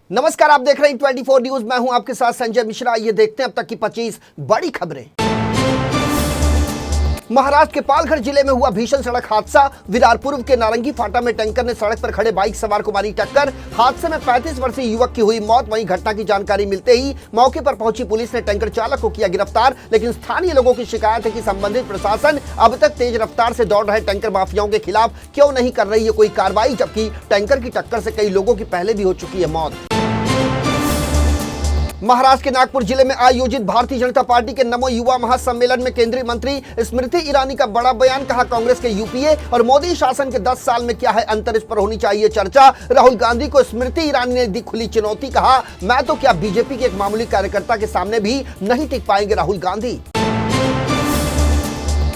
नमस्कार, आप देख रहे हैं 24 न्यूज। मैं हूं आपके साथ संजय मिश्रा। ये देखते हैं अब तक की 25 बड़ी खबरें। महाराष्ट्र के पालघर जिले में हुआ भीषण सड़क हादसा। विरार पूर्व के नारंगी फाटा में टैंकर ने सड़क पर खड़े बाइक सवार को मारी टक्कर। हादसे में 35 वर्षीय युवक की हुई मौत। वहीं घटना की जानकारी मिलते ही मौके पर पहुंची पुलिस ने टैंकर चालक को किया गिरफ्तार। लेकिन स्थानीय लोगों की शिकायत है कि संबंधित प्रशासन अब तक तेज रफ्तार से दौड़ रहे टैंकर माफियाओं के खिलाफ क्यों नहीं कर रही है कोई कार्रवाई, जबकि टैंकर की टक्कर से कई लोगों की पहले भी हो चुकी है मौत। महाराष्ट्र के नागपुर जिले में आयोजित भारतीय जनता पार्टी के नमो युवा महासम्मेलन में केंद्रीय मंत्री स्मृति ईरानी का बड़ा बयान। कहा, कांग्रेस के यूपीए और मोदी शासन के 10 साल में क्या है अंतर, इस पर होनी चाहिए चर्चा। राहुल गांधी को स्मृति ईरानी ने दी खुली चुनौती। कहा, मैं तो क्या बीजेपी के एक मामूली कार्यकर्ता के सामने भी नहीं टिक पाएंगे राहुल गांधी।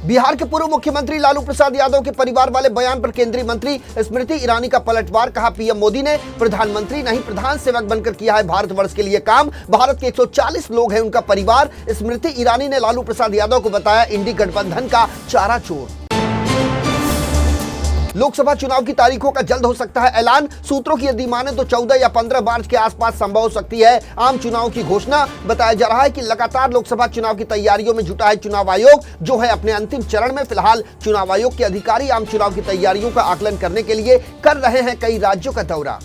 बिहार के पूर्व मुख्यमंत्री लालू प्रसाद यादव के परिवार वाले बयान पर केंद्रीय मंत्री स्मृति ईरानी का पलटवार। कहा, पीएम मोदी ने प्रधानमंत्री नहीं प्रधान सेवक बनकर किया है भारतवर्ष के लिए काम। भारत के 140 लोग हैं उनका परिवार। स्मृति ईरानी ने लालू प्रसाद यादव को बताया इंडी गठबंधन का चारा चोर। लोकसभा चुनाव की तारीखों का जल्द हो सकता है ऐलान। सूत्रों की यदि माने तो 14 या 15 मार्च के आसपास संभव हो सकती है आम चुनाव की घोषणा। बताया जा रहा है कि लगातार लोकसभा चुनाव की तैयारियों में जुटा है चुनाव आयोग, जो है अपने अंतिम चरण में। फिलहाल चुनाव आयोग के अधिकारी आम चुनाव की तैयारियों का आकलन करने के लिए कर रहे हैं कई राज्यों का दौरा।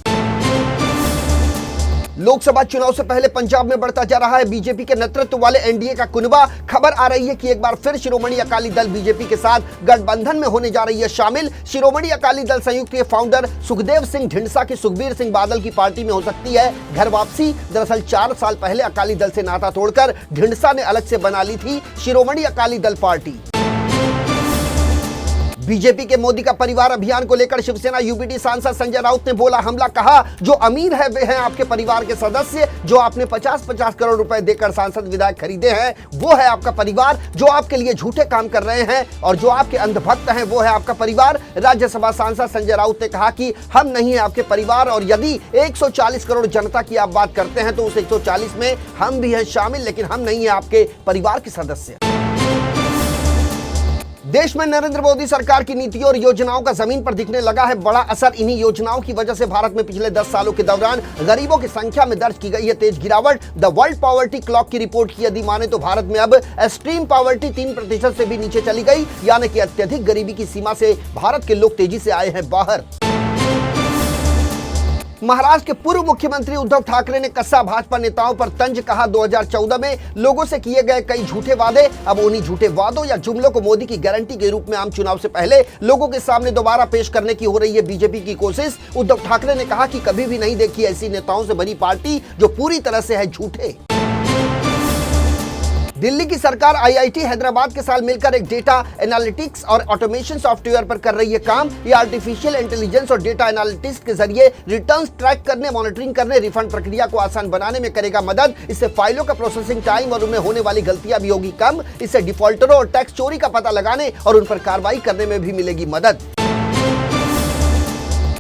लोकसभा चुनाव से पहले पंजाब में बढ़ता जा रहा है बीजेपी के नेतृत्व वाले एनडीए का कुनबा। खबर आ रही है कि एक बार फिर शिरोमणि अकाली दल बीजेपी के साथ गठबंधन में होने जा रही है शामिल। शिरोमणि अकाली दल संयुक्त के फाउंडर सुखदेव सिंह ढींडसा की सुखबीर सिंह बादल की पार्टी में हो सकती है घर वापसी। दरअसल 4 साल पहले अकाली दल से नाता तोड़कर ढींडसा ने अलग से बना ली थी शिरोमणि अकाली दल पार्टी। बीजेपी के मोदी का परिवार अभियान को लेकर शिवसेना यूपीटी सांसद संजय राउत ने बोला हमला। कहा, जो अमीर है वे हैं आपके परिवार के सदस्य। जो आपने 50-50 करोड़ रुपए देकर सांसद विधायक खरीदे हैं वो है आपका परिवार। जो आपके लिए झूठे काम कर रहे हैं और जो आपके अंधभक्त हैं वो है आपका परिवार। राज्यसभा सांसद संजय राउत ने कहा कि हम नहीं है आपके परिवार, और यदि 140 करोड़ जनता की आप बात करते हैं तो उस 140 में हम भी हैं शामिल, लेकिन हम नहीं है आपके परिवार के सदस्य। देश में नरेंद्र मोदी सरकार की नीतियों और योजनाओं का जमीन पर दिखने लगा है बड़ा असर। इन्हीं योजनाओं की वजह से भारत में पिछले 10 सालों के दौरान गरीबों की संख्या में दर्ज की गई है तेज गिरावट। द वर्ल्ड पॉवर्टी क्लॉक की रिपोर्ट की यदि माने तो भारत में अब एक्सट्रीम पॉवर्टी 3% से भी नीचे चली गई, यानी कि अत्यधिक गरीबी की सीमा से भारत के लोग तेजी से आए हैं बाहर। महाराष्ट्र के पूर्व मुख्यमंत्री उद्धव ठाकरे ने कसा भाजपा नेताओं पर तंज। कहा, 2014 में लोगों से किए गए कई झूठे वादे अब उन्हीं झूठे वादों या जुमलों को मोदी की गारंटी के रूप में आम चुनाव से पहले लोगों के सामने दोबारा पेश करने की हो रही है बीजेपी की कोशिश। उद्धव ठाकरे ने कहा कि कभी भी नहीं देखी ऐसी नेताओं से बनी पार्टी जो पूरी तरह से है झूठे। दिल्ली की सरकार आईआईटी हैदराबाद के साथ मिलकर एक डेटा एनालिटिक्स और ऑटोमेशन सॉफ्टवेयर पर कर रही है काम। ये आर्टिफिशियल इंटेलिजेंस और डेटा एनालिटिक्स के जरिए रिटर्न्स ट्रैक करने, मॉनिटरिंग करने, रिफंड प्रक्रिया को आसान बनाने में करेगा मदद। इससे फाइलों का प्रोसेसिंग टाइम और उनमें होने वाली गलतियां भी होगी कम। इससे डिफॉल्टरों और टैक्स चोरी का पता लगाने और उन पर कार्रवाई करने में भी मिलेगी मदद।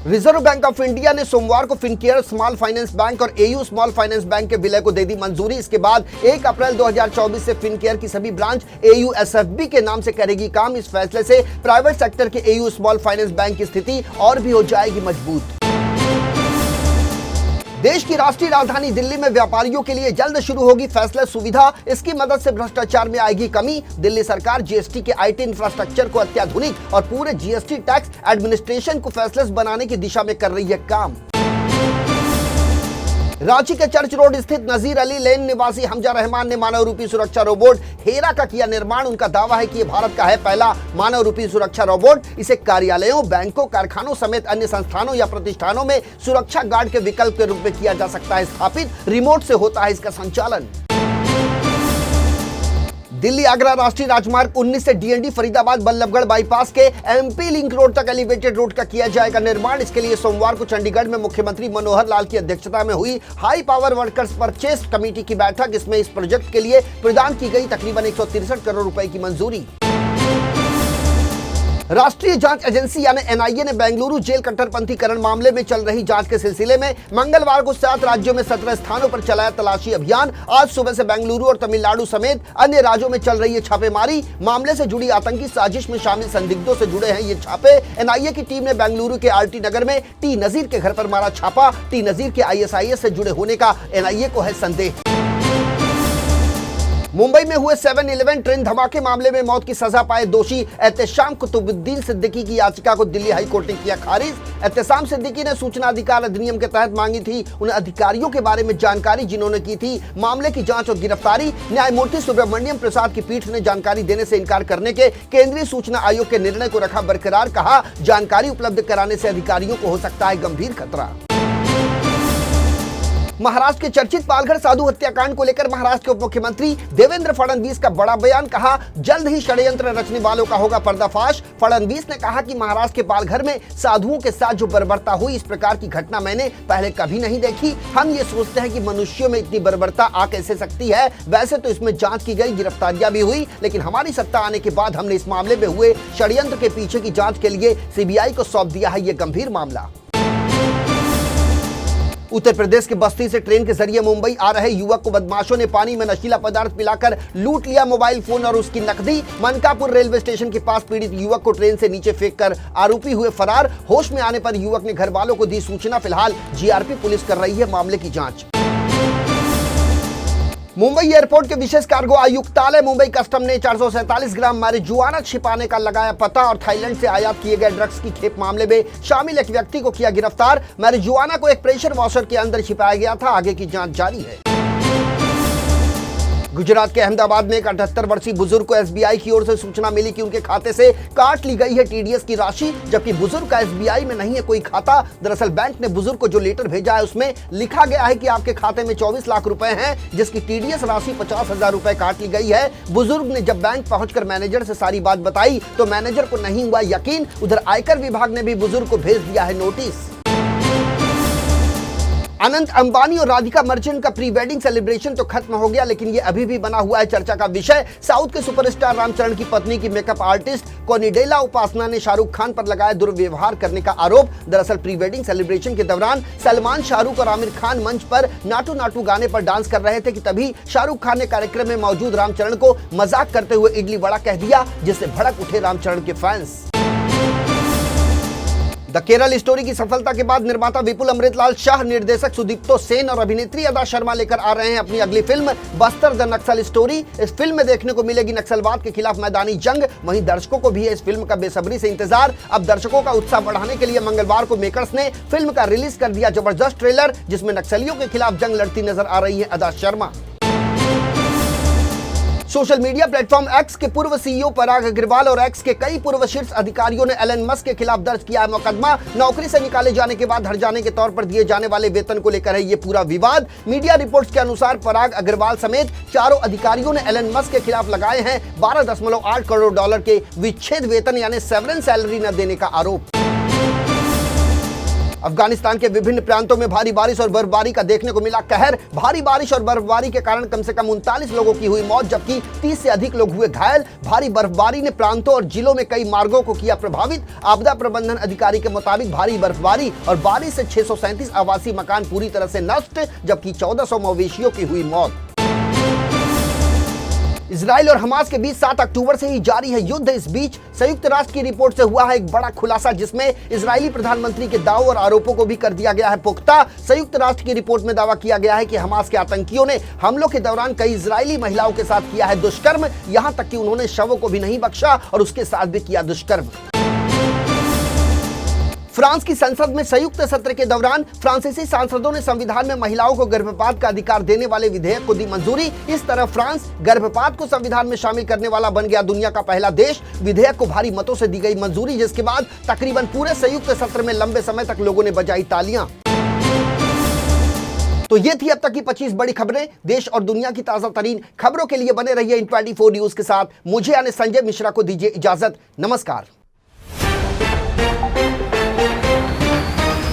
रिजर्व बैंक ऑफ इंडिया ने सोमवार को फिनकेयर स्मॉल फाइनेंस बैंक और एयू स्मॉल फाइनेंस बैंक के विलय को दे दी मंजूरी। इसके बाद 1 अप्रैल 2024 से फिनकेयर की सभी ब्रांच एयू एसएफबी के नाम से करेगी काम। इस फैसले से प्राइवेट सेक्टर के एयू स्मॉल फाइनेंस बैंक की स्थिति और भी हो जाएगी मजबूत। देश की राष्ट्रीय राजधानी दिल्ली में व्यापारियों के लिए जल्द शुरू होगी फैसलेस सुविधा। इसकी मदद से भ्रष्टाचार में आएगी कमी। दिल्ली सरकार जीएसटी के आईटी इंफ्रास्ट्रक्चर को अत्याधुनिक और पूरे जीएसटी टैक्स एडमिनिस्ट्रेशन को फैसलेस बनाने की दिशा में कर रही है काम। रांची के चर्च रोड स्थित नजीर अली लेन निवासी हमजा रहमान ने मानव रूपी सुरक्षा रोबोट हेरा का किया निर्माण। उनका दावा है कि ये भारत का है पहला मानव रूपी सुरक्षा रोबोट। इसे कार्यालयों, बैंकों, कारखानों समेत अन्य संस्थानों या प्रतिष्ठानों में सुरक्षा गार्ड के विकल्प के रूप में किया जा सकता है स्थापित। रिमोट से होता है इसका संचालन। दिल्ली आगरा राष्ट्रीय राजमार्ग 19 से डीएनडी फरीदाबाद बल्लभगढ़ बाईपास के एमपी लिंक रोड तक एलिवेटेड रोड का किया जाएगा निर्माण। इसके लिए सोमवार को चंडीगढ़ में मुख्यमंत्री मनोहर लाल की अध्यक्षता में हुई high power workers purchase committee की बैठक। इसमें इस प्रोजेक्ट के लिए प्रदान की गई तकरीबन 163 करोड़ रुपए की मंजूरी। राष्ट्रीय जांच एजेंसी यानी एनआईए ने बेंगलुरु जेल कट्टरपंथीकरण मामले में चल रही जांच के सिलसिले में मंगलवार को 7 राज्यों में 17 स्थानों पर चलाया तलाशी अभियान। आज सुबह से बेंगलुरु और तमिलनाडु समेत अन्य राज्यों में चल रही है छापेमारी। मामले से जुड़ी आतंकी साजिश में शामिल संदिग्धों से जुड़े हैं ये छापे। एनआईए की टीम ने बेंगलुरु के आरटी नगर में टी नजीर के घर पर मारा छापा। टी नजीर के आईएसआईएस से जुड़े होने का एनआईए को है संदेह। मुंबई में हुए 7-11 ट्रेन धमाके मामले में मौत की सजा पाए दोषी एहतेशाम कुतुबुद्दीन सिद्दीकी की याचिका को दिल्ली हाई कोर्ट ने किया खारिज। एहतेशाम सिद्दीकी ने सूचना अधिकार अधिनियम के तहत मांगी थी उन अधिकारियों के बारे में जानकारी जिन्होंने की थी मामले की जांच और गिरफ्तारी। न्यायमूर्ति सुब्रमण्यम प्रसाद की पीठ ने जानकारी देने से इनकार करने के केंद्रीय सूचना आयोग के निर्णय को रखा बरकरार। कहा, जानकारी उपलब्ध कराने से अधिकारियों को हो सकता है गंभीर खतरा। महाराष्ट्र के चर्चित पालघर साधु हत्याकांड को लेकर महाराष्ट्र के उप मुख्यमंत्री देवेंद्र फडणवीस का बड़ा बयान। कहा, जल्द ही षड्यंत्र रचने वालों का होगा पर्दाफाश। फडणवीस ने कहा कि महाराष्ट्र के पालघर में साधुओं के साथ जो बर्बरता हुई, इस प्रकार की घटना मैंने पहले कभी नहीं देखी। हम ये सोचते हैं कि मनुष्यों में इतनी बर्बरता आ कैसे सकती है। वैसे तो इसमें जांच की गई, गिरफ्तारियां भी हुई, लेकिन हमारी सत्ता आने के बाद हमने इस मामले में हुए षड्यंत्र के पीछे की जांच के लिए सीबीआई को सौंप दिया है ये गंभीर मामला। उत्तर प्रदेश के बस्ती से ट्रेन के जरिए मुंबई आ रहे युवक को बदमाशों ने पानी में नशीला पदार्थ पिलाकर लूट लिया मोबाइल फोन और उसकी नकदी। मनकापुर रेलवे स्टेशन के पास पीड़ित युवक को ट्रेन से नीचे फेंककर आरोपी हुए फरार। होश में आने पर युवक ने घर वालों को दी सूचना। फिलहाल जीआरपी पुलिस कर रही है मामले की जांच। मुंबई एयरपोर्ट के विशेष कार्गो आयुक्तालय मुंबई कस्टम ने 447 ग्राम marijuana छिपाने का लगाया पता और थाईलैंड से आयात किए गए ड्रग्स की खेप मामले में शामिल एक व्यक्ति को किया गिरफ्तार। marijuana को एक प्रेशर वॉशर के अंदर छिपाया गया था। आगे की जांच जारी है। गुजरात के अहमदाबाद में एक 78 वर्षीय बुजुर्ग को एसबीआई की ओर से सूचना मिली कि उनके खाते से काट ली गई है टीडीएस की राशि, जबकि बुजुर्ग का एसबीआई में नहीं है कोई खाता। दरअसल बैंक ने बुजुर्ग को जो लेटर भेजा है उसमें लिखा गया है कि आपके खाते में 24 लाख रुपए हैं, जिसकी टीडीएस राशि 50,000 रुपए काट ली गई है। बुजुर्ग ने जब बैंक पहुंचकर मैनेजर से सारी बात बताई तो मैनेजर को नहीं हुआ यकीन। उधर आयकर विभाग ने भी बुजुर्ग को भेज दिया है नोटिस। अनंत अंबानी और राधिका मर्चेंट का प्री वेडिंग सेलिब्रेशन तो खत्म हो गया, लेकिन ये अभी भी बना हुआ है चर्चा का विषय। साउथ के सुपरस्टार रामचरण की पत्नी की मेकअप आर्टिस्ट कोनिडेला उपासना ने शाहरुख खान पर लगाया दुर्व्यवहार करने का आरोप। दरअसल प्री वेडिंग सेलिब्रेशन के दौरान सलमान, शाहरुख और आमिर खान मंच पर नाटू नाटू गाने पर डांस कर रहे थे कि तभी शाहरुख खान ने कार्यक्रम में मौजूद रामचरण को मजाक करते हुए इडली वड़ा कह दिया, जिससे भड़क उठे रामचरण के फैंस। द केरल स्टोरी की सफलता के बाद निर्माता विपुल अमृतलाल शाह, निर्देशक सुदीप्तो सेन और अभिनेत्री अदा शर्मा लेकर आ रहे हैं अपनी अगली film Bastar the Naxal story. इस फिल्म में देखने को मिलेगी नक्सलवाद के खिलाफ मैदानी जंग। वहीं दर्शकों को भी है इस फिल्म का बेसब्री से इंतजार। अब दर्शकों का उत्साह बढ़ाने के लिए मंगलवार को मेकर्स ने फिल्म का रिलीज कर दिया जबरदस्त ट्रेलर, जिसमें नक्सलियों के खिलाफ जंग लड़ती नजर आ रही है अदा Sharma. Social media platform x के पूर्व सीईओ पराग अग्रवाल और एक्स के कई पूर्व शीर्ष अधिकारियों ने एलन मस्क के खिलाफ दर्ज किया है मुकदमा। नौकरी से निकाले जाने के बाद हर्जाने के तौर पर दिए जाने वाले वेतन को लेकर है ये पूरा विवाद। मीडिया रिपोर्ट्स के अनुसार पराग अग्रवाल समेत चारों अधिकारियों ने एलन मस्क के खिलाफ लगाए हैं $12.8 करोड़ के विच्छेद वेतन यानी सेवरेंस सैलरी न देने का आरोप। अफगानिस्तान के विभिन्न प्रांतों में भारी बारिश और बर्फबारी का देखने को मिला कहर। भारी बारिश और बर्फबारी के कारण कम से कम 39 लोगों की हुई मौत, जबकि 30 से अधिक लोग हुए घायल। भारी बर्फबारी ने प्रांतों और जिलों में कई मार्गों को किया प्रभावित। आपदा प्रबंधन अधिकारी के मुताबिक भारी बर्फबारी और बारिश से 637 आवासीय मकान पूरी तरह से नष्ट, जबकि 1400 मवेशियों की हुई मौत। इजराइल और हमास के बीच 7 अक्टूबर से ही जारी है युद्ध। इस बीच संयुक्त राष्ट्र की रिपोर्ट से हुआ है एक बड़ा खुलासा, जिसमें इजरायली प्रधानमंत्री के दावों और आरोपों को भी कर दिया गया है पुख्ता। संयुक्त राष्ट्र की रिपोर्ट में दावा किया गया है कि हमास के आतंकियों ने हमलों के दौरान कई इजरायली महिलाओं के साथ किया है दुष्कर्म, यहां तक कि उन्होंने शवों को भी नहीं बख्शा और उसके साथ भी किया दुष्कर्म। फ्रांस की संसद में संयुक्त सत्र के दौरान फ्रांसीसी सांसदों ने संविधान में महिलाओं को गर्भपात का अधिकार देने वाले विधेयक को दी मंजूरी। इस तरह फ्रांस गर्भपात को संविधान में शामिल करने वाला बन गया दुनिया का पहला देश। विधेयक को भारी मतों से दी गई मंजूरी, जिसके बाद तकरीबन पूरे संयुक्त सत्र में लंबे समय तक लोगों ने बजाई तालियां। तो ये थी अब तक की 25 बड़ी खबरें। देश और दुनिया की ताजा तरीन खबरों के लिए बने रहिए इन 24 न्यूज के साथ। मुझे यानी संजय मिश्रा को दीजिए इजाजत। नमस्कार।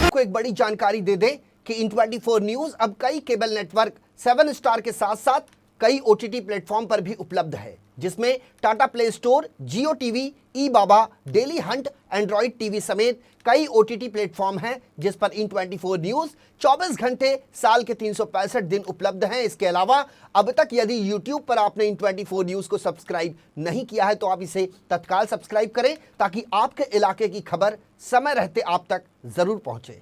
को एक बड़ी जानकारी दे दें कि इन 24 न्यूज अब कई केबल नेटवर्क 7 स्टार के साथ साथ कई ओटीटी प्लेटफॉर्म पर भी उपलब्ध है। जिसमें टाटा प्ले स्टोर, जियो टीवी, ई बाबा, डेली हंट, एंड्रॉइड टीवी समेत कई ओटीटी प्लेटफॉर्म हैं जिस पर इन24 न्यूज 24 घंटे साल के 365 दिन उपलब्ध हैं। इसके अलावा अब तक यदि यूट्यूब पर आपने इन24 न्यूज को सब्सक्राइब नहीं किया है तो आप इसे तत्काल सब्सक्राइब करें ताकि आपके इलाके की खबर समय रहते आप तक जरूर पहुंचे।